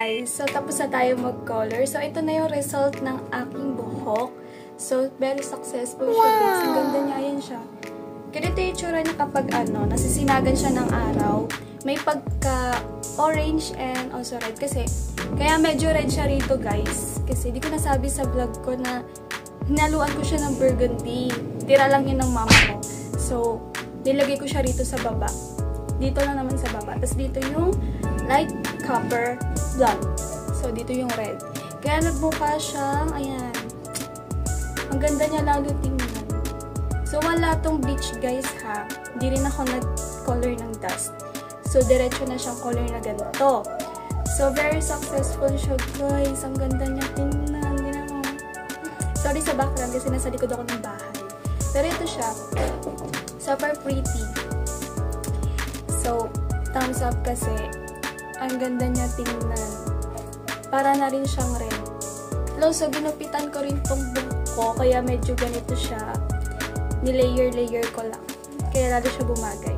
Guys, so tapos na tayo mag-color. So ito na yung result ng aking buhok. So very successful siya guys. Ang ganda niya, ayan siya. Ganito yung tsura niya kapag nasisinagan siya ng araw. May pagka-orange and also red. Kasi, kaya medyo red siya rito guys. Kasi di ko nasabi sa vlog ko na hinaluan ko siya ng burgundy. Tira lang yun ng mama ko. So, nilagay ko siya rito sa baba. Dito lang naman sa baba. Tapos dito yung light copper blonde. So, dito yung red. Kaya nagmukha siyang, ayan. Ang ganda niya lalo tingnan. So, wala tong bleach guys ha. Hindi rin ako nag-color ng dust. So, diretso na siyang color na ganito. So, very successful siya guys. Ang ganda niya tingnan. Sorry sa background kasi nasa likod ako ng bahay. Pero ito siya. Super pretty. So, thumbs up kasi ang ganda niya tingnan. Para na rin siyang red. So, ginupitan ko rin tong buhok ko. Kaya medyo ganito siya. Nilayer-layer ko lang. Kaya lalo siya bumagay.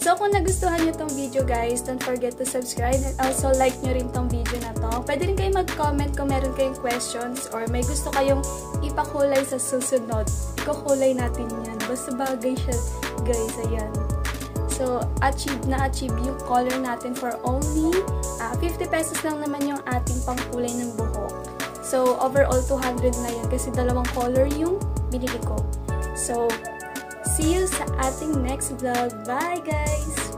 So, kung nagustuhan nyo tong video guys, don't forget to subscribe and also like nyo rin tong video na to. Pwede rin kayo mag-comment kung meron kayong questions or may gusto kayong ipakulay sa susunod. Ikukulay natin yan. Basta bagay siya guys. Ayan. So, achieve yung color natin for only 50 pesos lang naman yung ating pangkulay ng buhok. So, overall 200 na yan kasi dalawang color yung binili ko. So, see you sa ating next vlog. Bye guys!